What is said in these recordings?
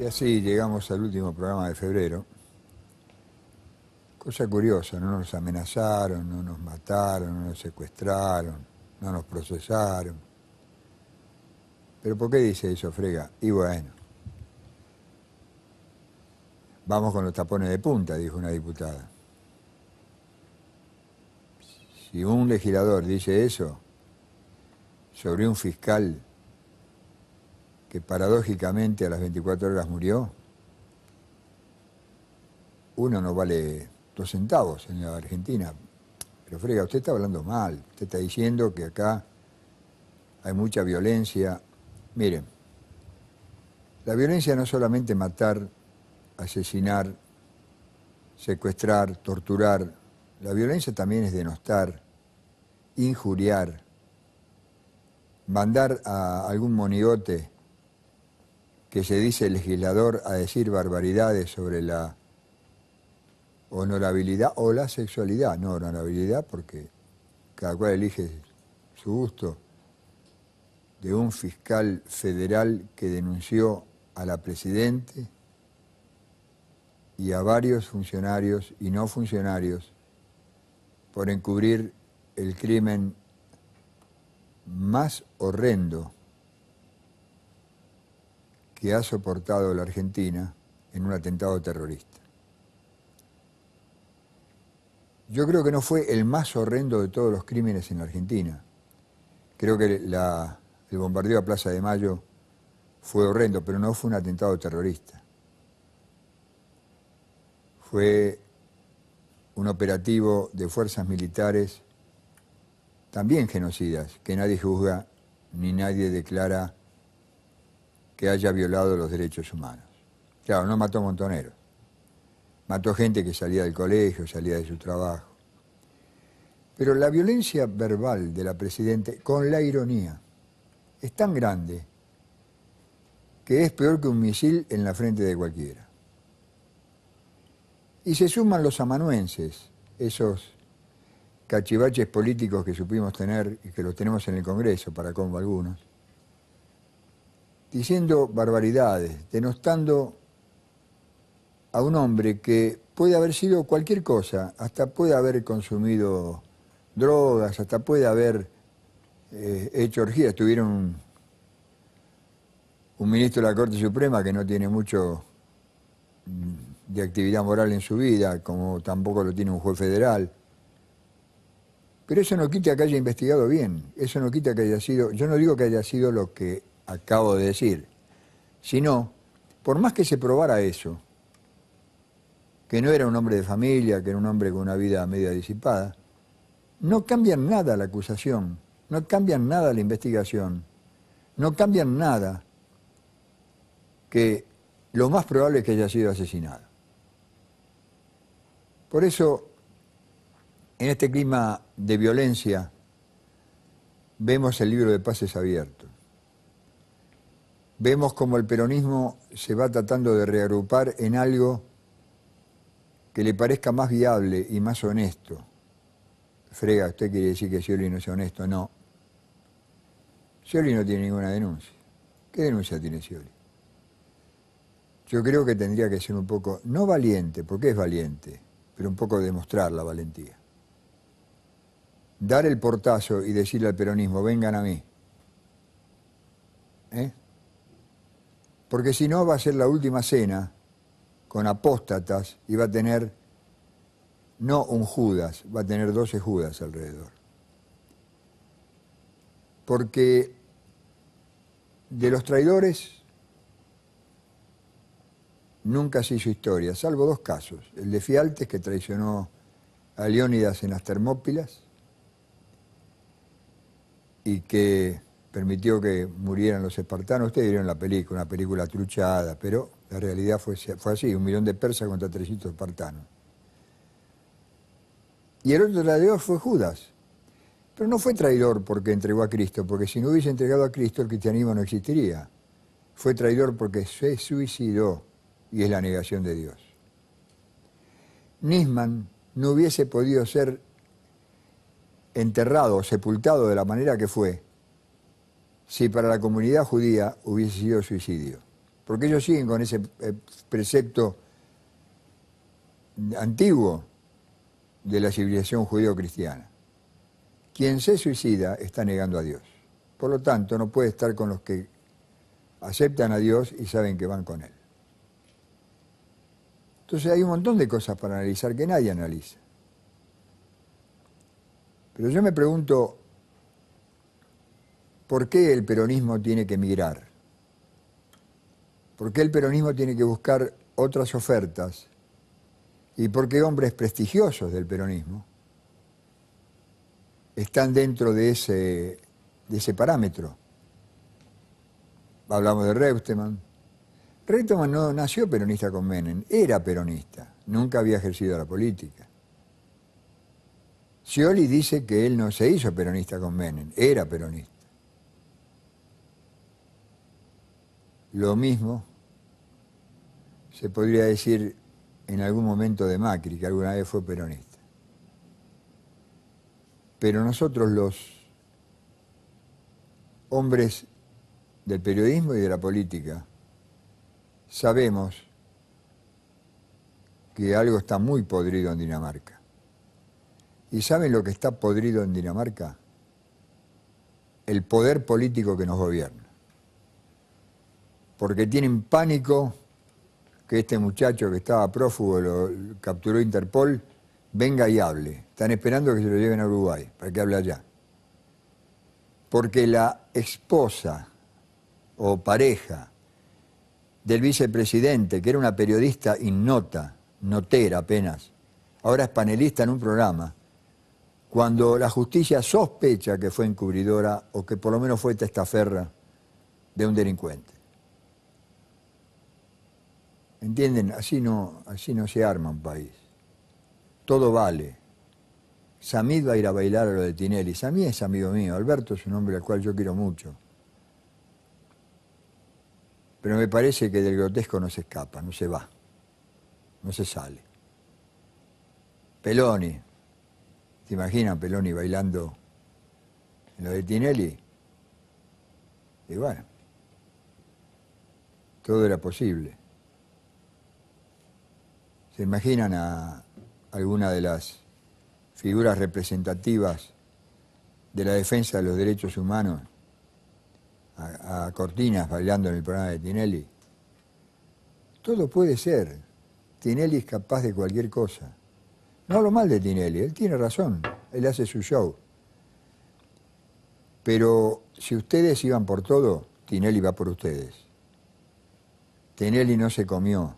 Y así llegamos al último programa de febrero. Cosa curiosa, no nos amenazaron, no nos mataron, no nos secuestraron, no nos procesaron. ¿Pero por qué dice eso, Frega? Y bueno, vamos con los tapones de punta, dijo una diputada. Si un legislador dice eso sobre un fiscal que paradójicamente a las 24 horas murió, uno no vale 2 centavos en la Argentina. Pero Frega, usted está hablando mal, usted está diciendo que acá hay mucha violencia. Miren, la violencia no es solamente matar, asesinar, secuestrar, torturar. La violencia también es denostar, injuriar, mandar a algún monigote que se dice legislador a decir barbaridades sobre la honorabilidad o la sexualidad. No honorabilidad porque cada cual elige su gusto, de un fiscal federal que denunció a la Presidente y a varios funcionarios y no funcionarios por encubrir el crimen más horrendo que ha soportado la Argentina en un atentado terrorista. Yo creo que no fue el más horrendo de todos los crímenes en la Argentina. Creo que el bombardeo a Plaza de Mayo fue horrendo, pero no fue un atentado terrorista. Fue un operativo de fuerzas militares también genocidas, que nadie juzga ni nadie declara que haya violado los derechos humanos. Claro, no mató montoneros. Mató gente que salía del colegio, salía de su trabajo. Pero la violencia verbal de la Presidenta, con la ironía, es tan grande que es peor que un misil en la frente de cualquiera. Y se suman los amanuenses, esos cachivaches políticos que supimos tener y que los tenemos en el Congreso, para colmo algunos, diciendo barbaridades, denostando a un hombre que puede haber sido cualquier cosa, hasta puede haber consumido drogas, hasta puede haber hecho orgías. Tuvieron un ministro de la Corte Suprema que no tiene mucho de actividad moral en su vida, como tampoco lo tiene un juez federal. Pero eso no quita que haya investigado bien, eso no quita que haya sido, yo no digo que haya sido lo que acabo de decir, sino, por más que se probara eso, que no era un hombre de familia, que era un hombre con una vida media disipada, no cambian nada la acusación, no cambian nada la investigación, no cambian nada que lo más probable es que haya sido asesinado. Por eso, en este clima de violencia, vemos el libro de pases abierto. Vemos como el peronismo se va tratando de reagrupar en algo que le parezca más viable y más honesto. Frega, ¿usted quiere decir que Scioli no es honesto? No. Scioli no tiene ninguna denuncia. ¿Qué denuncia tiene Scioli? Yo creo que tendría que ser un poco, no valiente, porque es valiente, pero un poco demostrar la valentía. Dar el portazo y decirle al peronismo, vengan a mí. Porque si no va a ser la última cena con apóstatas y va a tener no un Judas, va a tener 12 Judas alrededor. Porque de los traidores nunca se hizo historia, salvo 2 casos. El de Fialtes, que traicionó a Leónidas en las Termópilas y que permitió que murieran los espartanos. Ustedes vieron la película, una película truchada, pero la realidad fue así, 1 millón de persas contra 300 espartanos. Y el otro traidor fue Judas. Pero no fue traidor porque entregó a Cristo, porque si no hubiese entregado a Cristo el cristianismo no existiría. Fue traidor porque se suicidó y es la negación de Dios. Nisman no hubiese podido ser enterrado o sepultado de la manera que fue si para la comunidad judía hubiese sido suicidio. porque ellos siguen con ese precepto antiguo de la civilización judío-cristiana. Quien se suicida está negando a Dios. Por lo tanto, no puede estar con los que aceptan a Dios y saben que van con Él. Entonces hay un montón de cosas para analizar que nadie analiza. Pero yo me pregunto, ¿por qué el peronismo tiene que migrar? ¿Por qué el peronismo tiene que buscar otras ofertas? ¿Y por qué hombres prestigiosos del peronismo están dentro de ese parámetro? Hablamos de Reutemann. Reutemann no nació peronista con Menem, era peronista, nunca había ejercido la política. Scioli dice que él no se hizo peronista con Menem, era peronista. Lo mismo se podría decir en algún momento de Macri, que alguna vez fue peronista. Pero nosotros los hombres del periodismo y de la política sabemos que algo está muy podrido en Dinamarca. ¿Y saben lo que está podrido en Dinamarca? El poder político que nos gobierna. Porque tienen pánico que este muchacho que estaba prófugo, lo capturó Interpol, venga y hable. Están esperando que se lo lleven a Uruguay, para que hable allá. Porque la esposa o pareja del vicepresidente, que era una periodista innota, notera apenas, ahora es panelista en un programa, cuando la justicia sospecha que fue encubridora o que por lo menos fue testaferra de un delincuente. ¿Entienden? Así no se arma un país. Todo vale. Samid va a ir a bailar a lo de Tinelli. Samid es amigo mío. Alberto es un hombre al cual yo quiero mucho. Pero me parece que del grotesco no se escapa, no se va. No se sale. Peloni. ¿Te imaginas Peloni bailando en lo de Tinelli? Y bueno, todo era posible. ¿Se imaginan a alguna de las figuras representativas de la defensa de los derechos humanos a Cortinas bailando en el programa de Tinelli? Todo puede ser. Tinelli es capaz de cualquier cosa. No hablo mal de Tinelli, él tiene razón, él hace su show. Pero si ustedes iban por todo, Tinelli va por ustedes. Tinelli no se comió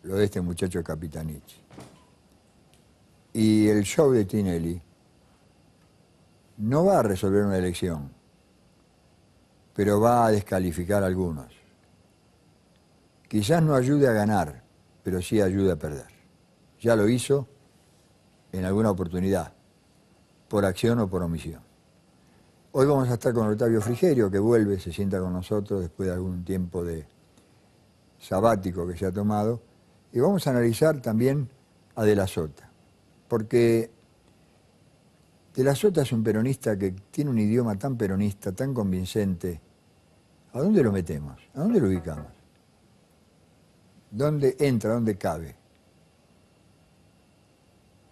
lo de este muchacho Capitanici. Y el show de Tinelli no va a resolver una elección, pero va a descalificar a algunos. Quizás no ayude a ganar, pero sí ayude a perder. Ya lo hizo en alguna oportunidad, por acción o por omisión. Hoy vamos a estar con Octavio Frigerio, que vuelve, se sienta con nosotros después de algún tiempo de sabático que se ha tomado, y vamos a analizar también a De la Sota, porque De la Sota es un peronista que tiene un idioma tan peronista, tan convincente. ¿A dónde lo metemos? ¿A dónde lo ubicamos? ¿Dónde entra? ¿Dónde cabe?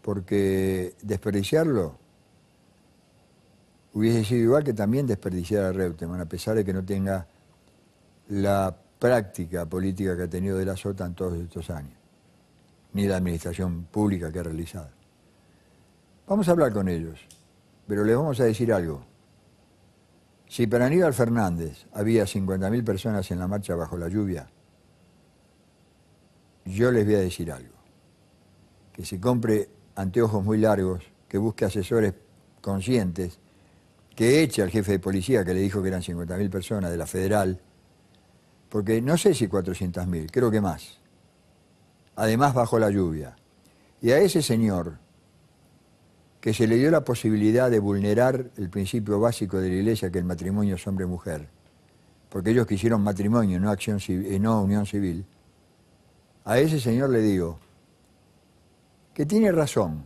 Porque desperdiciarlo hubiese sido igual que también desperdiciar a Reutemann, a pesar de que no tenga la práctica política que ha tenido De la Sota en todos estos años, ni la administración pública que ha realizado. Vamos a hablar con ellos, pero les vamos a decir algo. Si para Aníbal Fernández había 50.000 personas en la marcha bajo la lluvia, yo les voy a decir algo. Que se compre anteojos muy largos, que busque asesores conscientes, que eche al jefe de policía que le dijo que eran 50.000 personas de la Federal, porque no sé si 400.000, creo que más. Además bajo la lluvia. Y a ese señor que se le dio la posibilidad de vulnerar el principio básico de la Iglesia, que el matrimonio es hombre-mujer, porque ellos quisieron matrimonio, no unión civil, a ese señor le digo que tiene razón.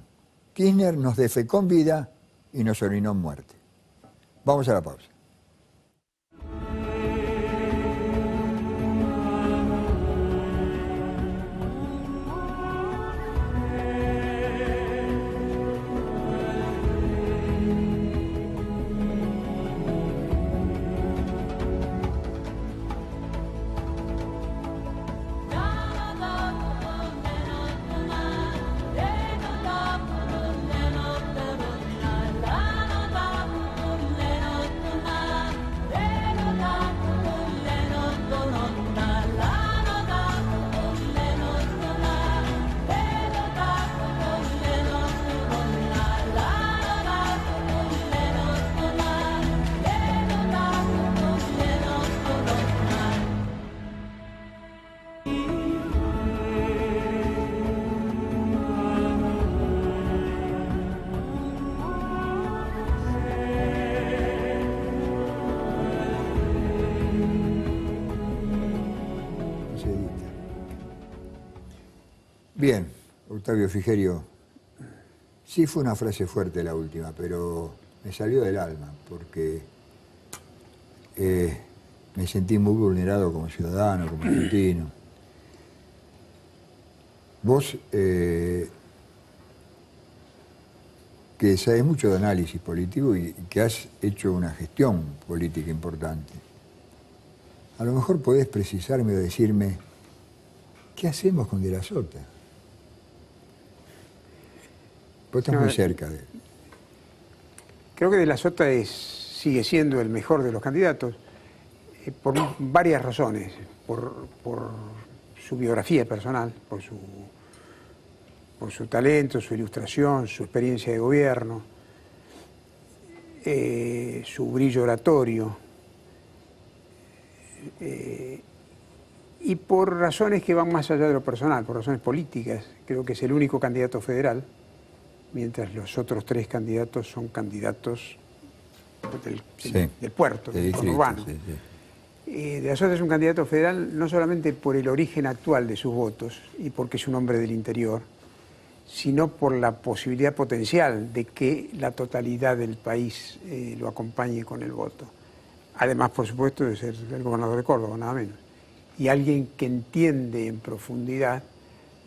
Kirchner nos defecó en vida y nos orinó en muerte. Vamos a la pausa. Bien, Octavio Frigerio, sí fue una frase fuerte la última, pero me salió del alma, porque me sentí muy vulnerado como ciudadano, como argentino. Vos, que sabés mucho de análisis político y que has hecho una gestión política importante, a lo mejor podés precisarme o decirme, ¿qué hacemos con De la Sota? Vos estás muy cerca de él. Creo que De la Sota sigue siendo el mejor de los candidatos por varias razones. Por su biografía personal, por su talento, su ilustración, su experiencia de gobierno, su brillo oratorio, y por razones que van más allá de lo personal, por razones políticas. Creo que es el único candidato federal, mientras los otros 3 candidatos son candidatos del puerto, del urbano. Sí, sí. De la Sota es un candidato federal no solamente por el origen actual de sus votos y porque es un hombre del interior, sino por la posibilidad potencial de que la totalidad del país lo acompañe con el voto. Además, por supuesto, de ser el gobernador de Córdoba, nada menos. Y alguien que entiende en profundidad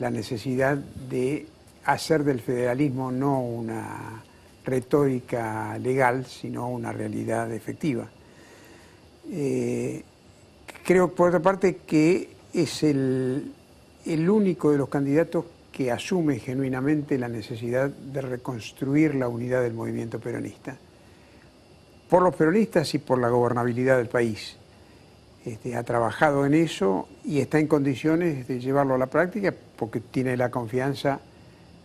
la necesidad de hacer del federalismo no una retórica legal, sino una realidad efectiva. Creo, por otra parte, que es el único de los candidatos que asume genuinamente la necesidad de reconstruir la unidad del movimiento peronista, por los peronistas y por la gobernabilidad del país. Ha trabajado en eso y está en condiciones de llevarlo a la práctica porque tiene la confianza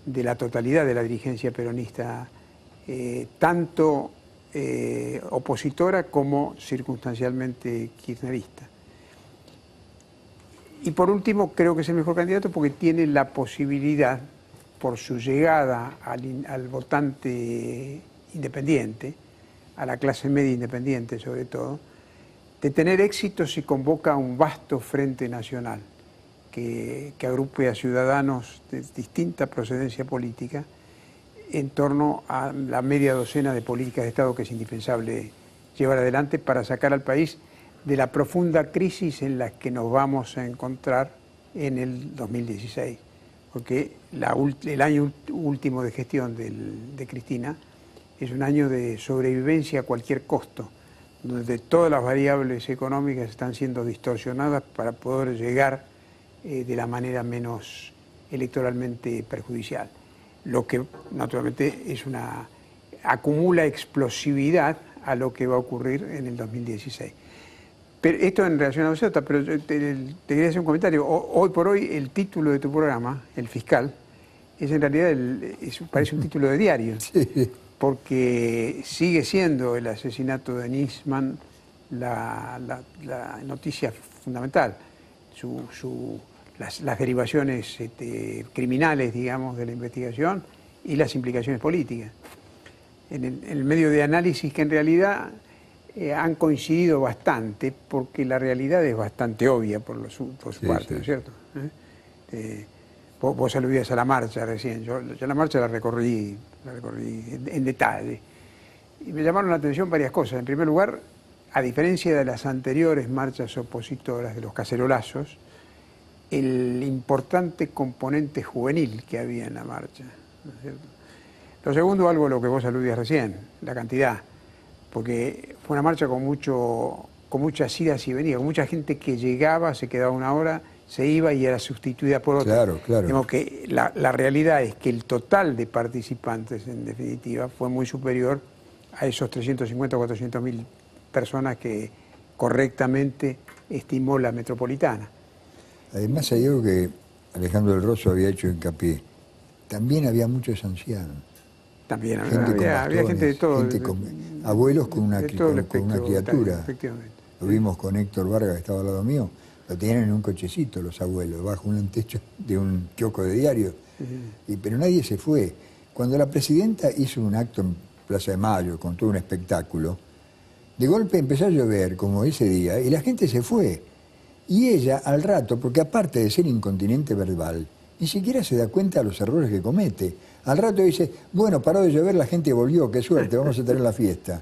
de la totalidad de la dirigencia peronista, tanto opositora como circunstancialmente kirchnerista. Y por último, creo que es el mejor candidato porque tiene la posibilidad, por su llegada al votante independiente, a la clase media independiente sobre todo, de tener éxito si convoca un vasto frente nacional que agrupe a ciudadanos de distinta procedencia política en torno a la media docena de políticas de Estado que es indispensable llevar adelante para sacar al país de la profunda crisis en la que nos vamos a encontrar en el 2016. Porque el año último de gestión de Cristina es un año de sobrevivencia a cualquier costo, donde todas las variables económicas están siendo distorsionadas para poder llegar de la manera menos electoralmente perjudicial. Lo que naturalmente acumula explosividad a lo que va a ocurrir en el 2016. Pero esto en relación a Sota, pero te quería hacer un comentario. Hoy por hoy el título de tu programa, El Fiscal, es en realidad parece un título de diario, sí, porque sigue siendo el asesinato de Nisman la noticia fundamental, las derivaciones criminales, digamos, de la investigación y las implicaciones políticas. En el medio de análisis que en realidad han coincidido bastante, porque la realidad es bastante obvia por su parte, ¿no es cierto? Vos aludías a la marcha recién, yo la marcha la recorrí en detalle. Y me llamaron la atención varias cosas. En primer lugar, a diferencia de las anteriores marchas opositoras, de los cacerolazos, el importante componente juvenil que había en la marcha, ¿no es cierto? Lo segundo, algo a lo que vos aludías recién, la cantidad, porque fue una marcha con muchas idas y venidas, con mucha gente que llegaba, se quedaba una hora, se iba y era sustituida por otra. Claro, claro. Digamos que la realidad es que el total de participantes, en definitiva, fue muy superior a esos 350 o 400 mil personas que correctamente estimó la metropolitana. Además hay algo que Alejandro del Rosso había hecho hincapié. También había muchos ancianos. También había gente de todo. Abuelos con una criatura. Efectivamente. Lo vimos con Héctor Vargas, que estaba al lado mío. Lo tenían en un cochecito los abuelos, bajo un techo de un kiosco de diario. Pero nadie se fue. Cuando la presidenta hizo un acto en Plaza de Mayo, con todo un espectáculo, de golpe empezó a llover, como ese día, y la gente se fue. Y ella, al rato, porque aparte de ser incontinente verbal, ni siquiera se da cuenta de los errores que comete. Al rato dice, bueno, paró de llover, la gente volvió, qué suerte, vamos a tener la fiesta.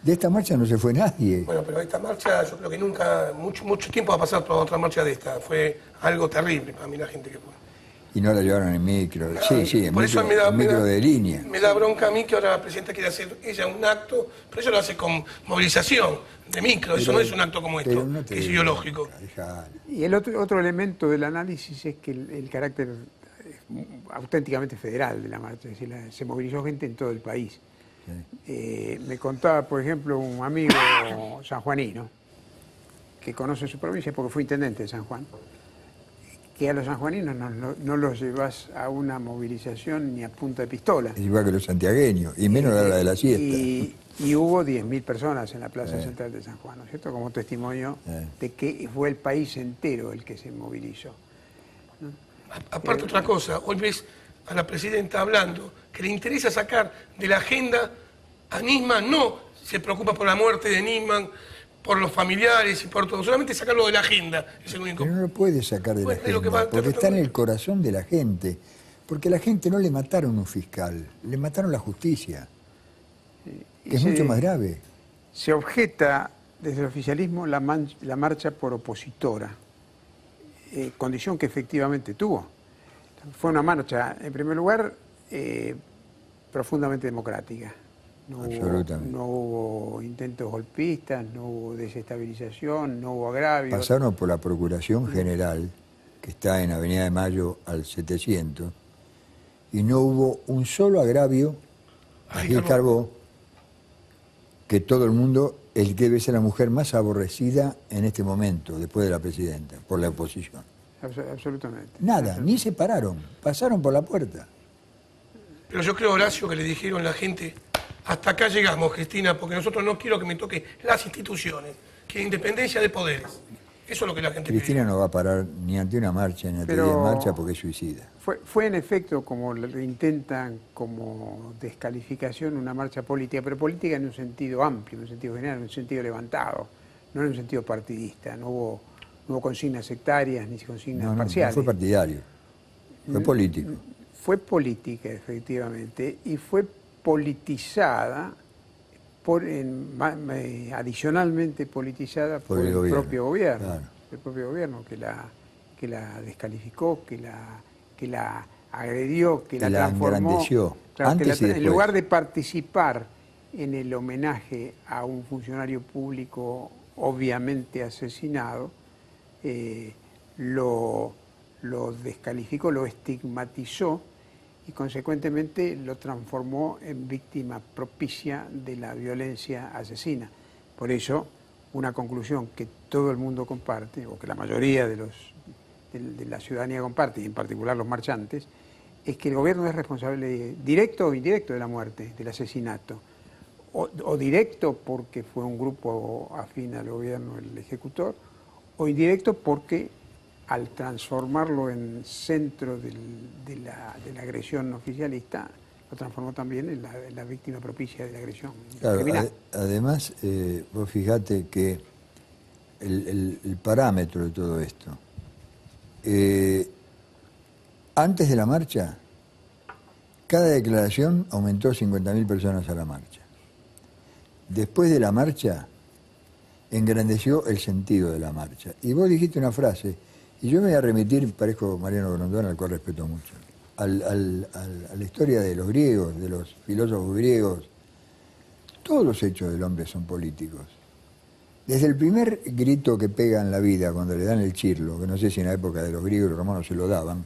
De esta marcha no se fue nadie. Bueno, pero esta marcha yo creo que nunca, mucho tiempo va a pasar por otra marcha de esta. Fue algo terrible para mí la gente que fue. Y no la llevaron en micro. Sí, en Por eso micro, en micro de línea. Me da bronca a mí que ahora la presidenta quiere hacer ella un acto, pero ella lo hace con movilización de micro, eso no es un acto como esto, no que es ideológico. Dejalo. Y el otro elemento del análisis es que el carácter auténticamente federal de la marcha, es decir, se movilizó gente en todo el país. Sí. Me contaba, por ejemplo, un amigo sanjuanino, que conoce su provincia porque fue intendente de San Juan, que a los sanjuaninos no los llevas a una movilización ni a punta de pistola. Es igual que los santiagueños, y menos la de la siesta. Y hubo 10.000 personas en la plaza central de San Juan, ¿no es cierto? Como testimonio de que fue el país entero el que se movilizó. Aparte otra cosa, hoy ves a la presidenta hablando que le interesa sacar de la agenda a Nisman, no se preocupa por la muerte de Nisman, por los familiares y por todo, solamente sacarlo de la agenda, es el único. Pero no lo puede sacar de la Bueno, es lo que agenda, va porque está en tratando. el corazón de la gente. Porque a la gente no le mataron un fiscal, le mataron la justicia, que es mucho más grave. Se objeta desde el oficialismo la marcha por opositora, condición que efectivamente tuvo. Fue una marcha, en primer lugar, profundamente democrática. Absolutamente. No hubo intentos golpistas, no hubo desestabilización, no hubo agravios. Pasaron por la Procuración General, que está en Avenida de Mayo al 700, y no hubo un solo agravio a Gil Carbó, que todo el mundo, el que debe ser la mujer más aborrecida en este momento, después de la presidenta, por la oposición. Absolutamente. Nada, ni se pararon, pasaron por la puerta. Pero yo creo, Horacio, que le dijeron a la gente, hasta acá llegamos, Cristina, porque nosotros no quiero que me toque las instituciones, que independencia de poderes. Eso es lo que la gente Cristina pide. no va a parar ni ante una marcha, ni ante 10 marchas, porque es suicida. Fue en efecto, como lo intentan como descalificación, una marcha política, pero política en un sentido amplio, en un sentido general, en un sentido levantado, no en un sentido partidista. No hubo consignas sectarias ni consignas parciales. No fue partidario, fue político. Fue política, efectivamente, y fue politizada, adicionalmente politizada por el propio gobierno. Claro. El propio gobierno que la descalificó, que la agredió, que la transformó. Engrandeció. Claro, Antes y después. En lugar de participar en el homenaje a un funcionario público obviamente asesinado, lo descalificó, lo estigmatizó y consecuentemente lo transformó en víctima propicia de la violencia asesina. Por eso, una conclusión que todo el mundo comparte, o que la mayoría de la ciudadanía comparte, y en particular los marchantes, es que el gobierno es responsable directo o indirecto de la muerte, del asesinato. O directo porque fue un grupo afín al gobierno el ejecutor, o indirecto porque al transformarlo en centro de la agresión oficialista, lo transformó también en la víctima propicia de la agresión criminal. Además, vos fijate que el parámetro de todo esto, antes de la marcha, cada declaración aumentó 50.000 personas a la marcha. Después de la marcha, engrandeció el sentido de la marcha. Y vos dijiste una frase, y yo me voy a remitir, parezco Mariano Grondona, al cual respeto mucho, a la historia de los griegos, de los filósofos griegos. Todos los hechos del hombre son políticos. Desde el primer grito que pega en la vida, cuando le dan el chirlo, que no sé si en la época de los griegos y los romanos se lo daban,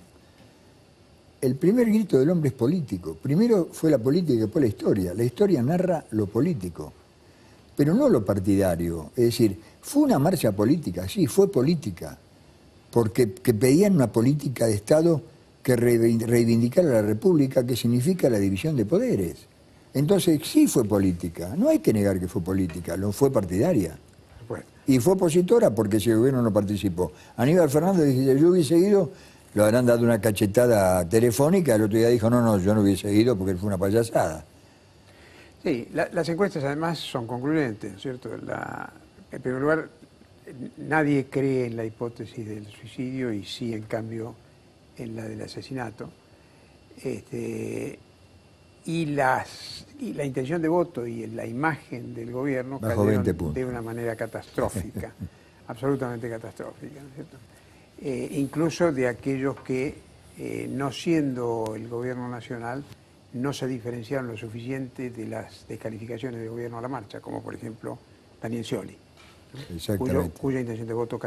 el primer grito del hombre es político. Primero fue la política y después la historia. La historia narra lo político, pero no lo partidario. Es decir, fue una marcha política, sí, fue política, porque pedían una política de Estado que reivindicara la República, que significa la división de poderes. Entonces, sí fue política, no hay que negar que fue política, no fue partidaria. Bueno. Y fue opositora porque si el gobierno no participó. Aníbal Fernández dice, yo hubiese ido, le habrán dado una cachetada telefónica, el otro día dijo, no, yo no hubiese ido porque fue una payasada. Sí, las encuestas además son concluyentes, ¿no es cierto? En primer lugar, nadie cree en la hipótesis del suicidio y sí, en cambio, en la del asesinato, y la intención de voto y la imagen del gobierno Bajó 20 cayeron puntos. de una manera catastrófica, absolutamente catastrófica, ¿no es cierto? Incluso de aquellos que, no siendo el gobierno nacional, no se diferenciaron lo suficiente de las descalificaciones del gobierno a la marcha, como por ejemplo Daniel Scioli, ¿no? Exactamente. Cuya intención de voto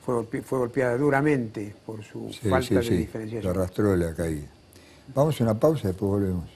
fue golpeada duramente por su falta de Lo diferenciación. arrastró de la caída. Vamos a una pausa, después volvemos.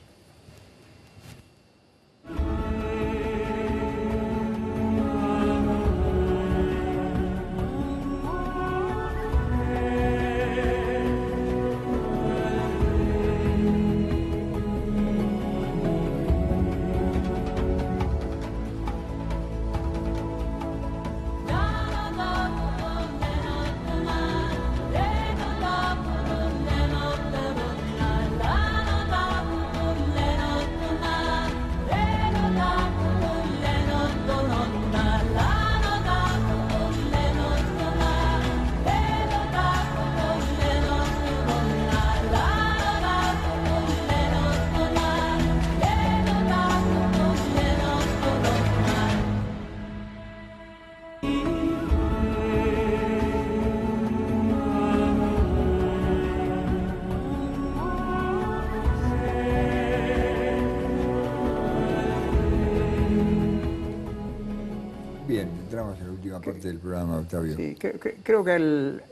Bien, entramos en la última parte del programa, Octavio. Sí, creo que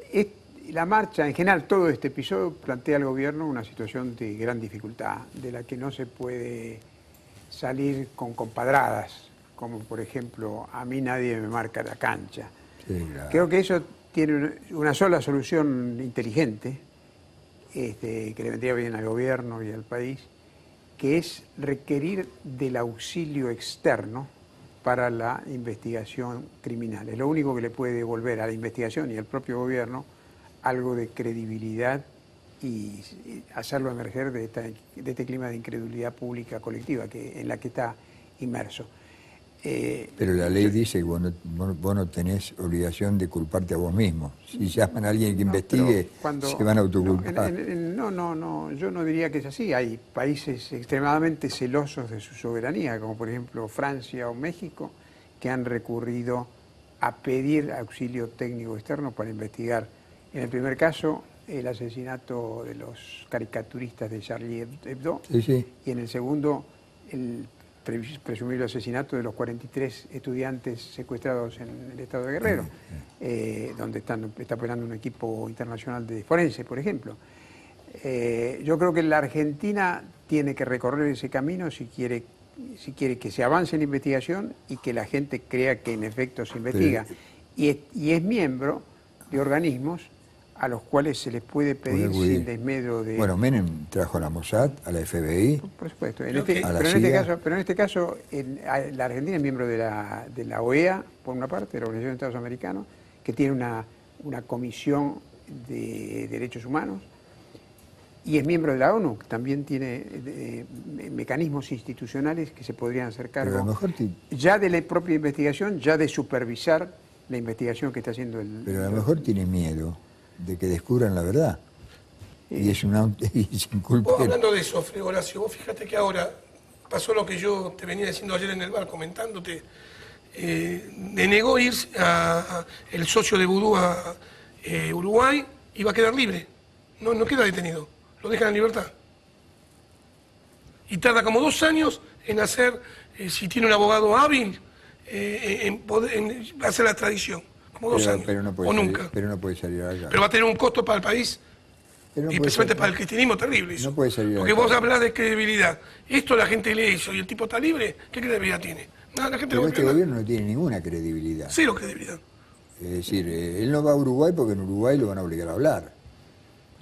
la marcha, en general, todo este episodio plantea al gobierno una situación de gran dificultad, de la que no se puede salir con compadradas, como por ejemplo, a mí nadie me marca la cancha. Sí, claro. Creo que eso tiene una sola solución inteligente, que le vendría bien al gobierno y al país, que es requerir del auxilio externo para la investigación criminal. Es lo único que le puede devolver a la investigación y al propio gobierno algo de credibilidad y hacerlo emerger de este clima de incredulidad pública colectiva en la que está inmerso. Pero la ley dice que vos no tenés obligación de culparte a vos mismo. Si llaman a alguien que investigue, se van a autoculpar. No, yo no diría que es así. Hay países extremadamente celosos de su soberanía, como por ejemplo Francia o México, que han recurrido a pedir auxilio técnico externo para investigar, en el primer caso, el asesinato de los caricaturistas de Charlie Hebdo, Sí. y en el segundo, el presumible asesinato de los 43 estudiantes secuestrados en el estado de Guerrero, donde está operando un equipo internacional de forense, por ejemplo. Yo creo que la Argentina tiene que recorrer ese camino si quiere que se avance en la investigación y que la gente crea que en efecto se investiga. Y es miembro de organismos a los cuales se les puede pedir sin desmedro de... Bueno, Menem trajo a la Mossad, a la FBI. Por supuesto. Pero en este caso, la Argentina es miembro de la OEA, por una parte, de la Organización de Estados Americanos, que tiene una comisión de derechos humanos, y es miembro de la ONU, que también tiene mecanismos institucionales que se podrían hacer cargo, Pero a lo mejor ya de la propia investigación, ya de supervisar la investigación que está haciendo el... Pero a lo mejor tiene miedo de que descubran la verdad. Y es sin culpa. Vos hablando de eso, Horacio, vos fíjate que ahora pasó lo que yo te venía diciendo ayer en el bar, comentándote. Denegó ir el socio de Vudú a Uruguay y va a quedar libre. No queda detenido, lo dejan en libertad. Y tarda como 2 años en hacer, si tiene un abogado hábil, en hacer la extradición. Como 2 años, pero no puede o salir, nunca. Pero no puede salir allá. Pero va a tener un costo para el país, Pero no y puede especialmente salir. para el cristianismo terrible eso. No puede salir Porque acá. vos hablás de credibilidad. Esto la gente lee eso y el tipo está libre, ¿qué credibilidad tiene? No, la gente Pero no este cree nada. gobierno no tiene ninguna credibilidad. Cero credibilidad. Es decir, él no va a Uruguay porque en Uruguay lo van a obligar a hablar.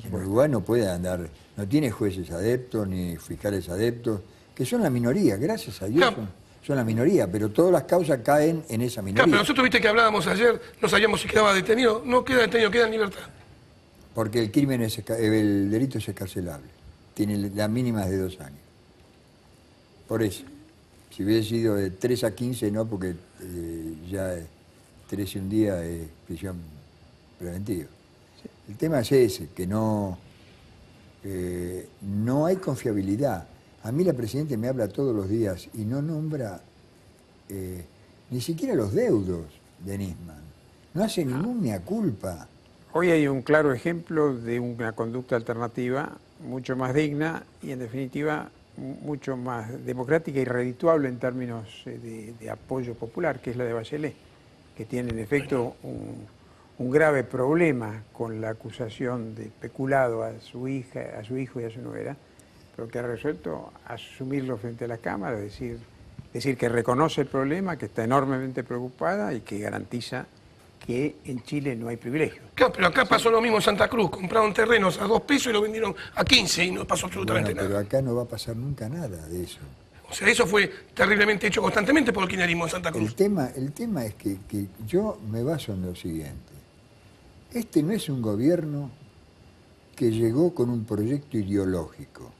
En Uruguay no puede andar, no tiene jueces adeptos ni fiscales adeptos, que son la minoría, gracias a Dios Claro. son la minoría, pero todas las causas caen en esa Claro, minoría. pero nosotros viste que hablábamos ayer, no sabíamos si quedaba detenido. No queda detenido, queda en libertad. Porque el crimen el delito es escarcelable. Tiene la mínima de 2 años. Por eso. Si hubiese sido de 3 a 15, no, porque ya 13 un día es prisión preventiva. El tema es ese, que no hay confiabilidad. A mí la Presidenta me habla todos los días y no nombra ni siquiera los deudos de Nisman. No hace ningún mea culpa. Hoy hay un claro ejemplo de una conducta alternativa mucho más digna y en definitiva mucho más democrática y redituable en términos de apoyo popular, que es la de Bachelet, que tiene en efecto un grave problema con la acusación de peculado a su hija, a su hijo y a su nuera, pero que ha resuelto asumirlo frente a la Cámara, decir que reconoce el problema, que está enormemente preocupada y que garantiza que en Chile no hay privilegios. Claro, pero acá pasó lo mismo en Santa Cruz, compraron terrenos a 2 pesos y lo vendieron a 15 y no pasó absolutamente Pero nada. acá no va a pasar nunca nada de eso. O sea, eso fue terriblemente hecho constantemente por el kirchnerismo en Santa Cruz. El tema es que yo me baso en lo siguiente. Este no es un gobierno que llegó con un proyecto ideológico.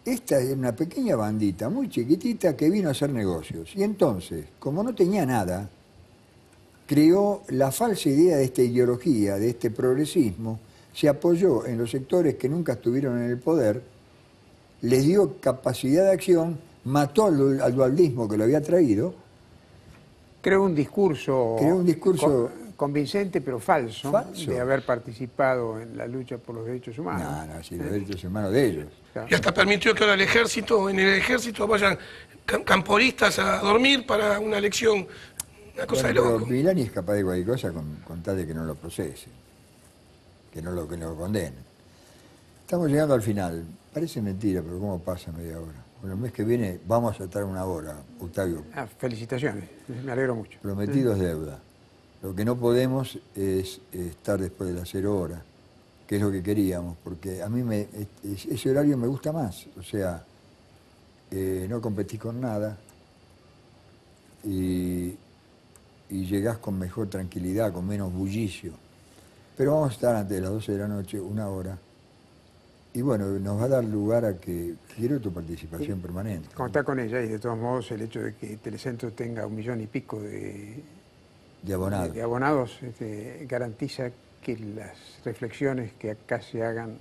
Esta es una pequeña bandita muy chiquitita que vino a hacer negocios. Y entonces, como no tenía nada, creó la falsa idea de esta ideología, de este progresismo, se apoyó en los sectores que nunca estuvieron en el poder, les dio capacidad de acción, mató al dualdismo que lo había traído. Creó un discurso convincente pero falso, de haber participado en la lucha por los derechos humanos. No, sí, los derechos humanos de ellos. Y hasta permitió que ahora en el ejército vayan camporistas a dormir para una elección, una cosa de loco. Pero Milani es capaz de cualquier cosa con tal de que no lo procesen, que no lo condenen. Estamos llegando al final. Parece mentira, pero ¿cómo pasa media hora? Bueno, el mes que viene vamos a estar 1 hora, Octavio. Felicitaciones, me alegro mucho. Prometido es deuda. Lo que no podemos es estar después de las 0 horas, que es lo que queríamos, porque a mí ese horario me gusta más. O sea, no competís con nada y llegás con mejor tranquilidad, con menos bullicio. Pero vamos a estar antes de las 12 de la noche, 1 hora. Y bueno, nos va a dar lugar a que quiero tu participación permanente. Contá con ella y de todos modos el hecho de que Telecentro tenga 1,5 millones de abonados, garantiza que las reflexiones que acá se hagan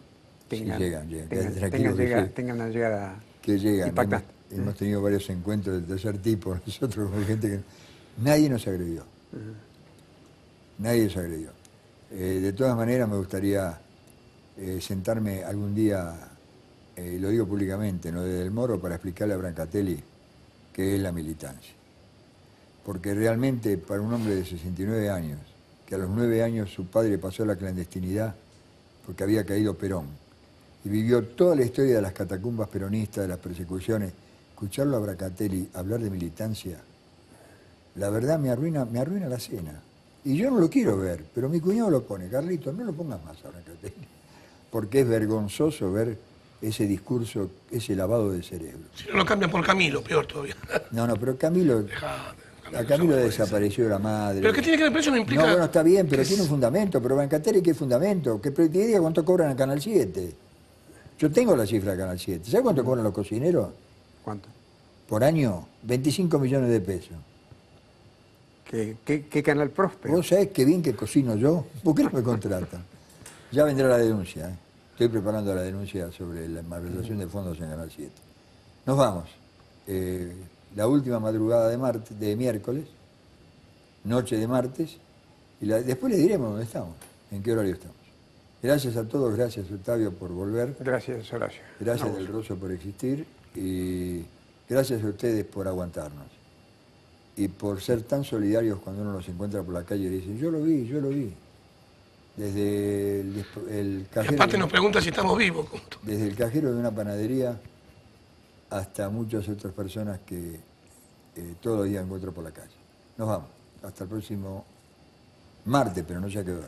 tengan una llegada impactante. Hemos tenido varios encuentros del tercer tipo, nosotros con gente que nadie nos agredió. Nadie nos agredió. De todas maneras me gustaría sentarme algún día, y lo digo públicamente, no desde el Moro, para explicarle a Brancatelli qué es la militancia. Porque realmente para un hombre de 69 años, que a los 9 años su padre pasó a la clandestinidad porque había caído Perón, y vivió toda la historia de las catacumbas peronistas, de las persecuciones, escucharlo a Brancatelli hablar de militancia, la verdad me arruina la cena. Y yo no lo quiero ver, pero mi cuñado lo pone. Carlito, no lo pongas más a Brancatelli, porque es vergonzoso ver ese discurso, ese lavado de cerebro. Si no lo cambian por Camilo, peor todavía. No, pero Camilo... A Camilo desapareció la madre. ¿Pero qué tiene que ver? Pero eso no implica... No, bueno, está bien, pero tiene un fundamento. Pero Brancatelli, ¿qué fundamento? Que te diga cuánto cobran a Canal 7. Yo tengo la cifra de Canal 7. ¿Sabes cuánto cobran los cocineros? ¿Cuánto? Por año, 25 millones de pesos. ¿Qué canal próspero? ¿Vos sabés qué bien que cocino yo? ¿Por qué no me contratan? Ya vendrá la denuncia. Estoy preparando la denuncia sobre la malversación de fondos en Canal 7. Nos vamos. La última madrugada de miércoles, noche de martes, y después les diremos dónde estamos, en qué horario estamos. Gracias a todos, gracias Octavio por volver. Gracias, Horacio. Gracias Del Rosso por existir y gracias a ustedes por aguantarnos. Y por ser tan solidarios cuando uno los encuentra por la calle y dicen, yo lo vi. Desde el cajero... Y aparte nos pregunta si estamos vivos. Desde el cajero de una panadería hasta muchas otras personas que todos los días encuentro por la calle. Nos vamos. Hasta el próximo martes, pero no sé a qué hora.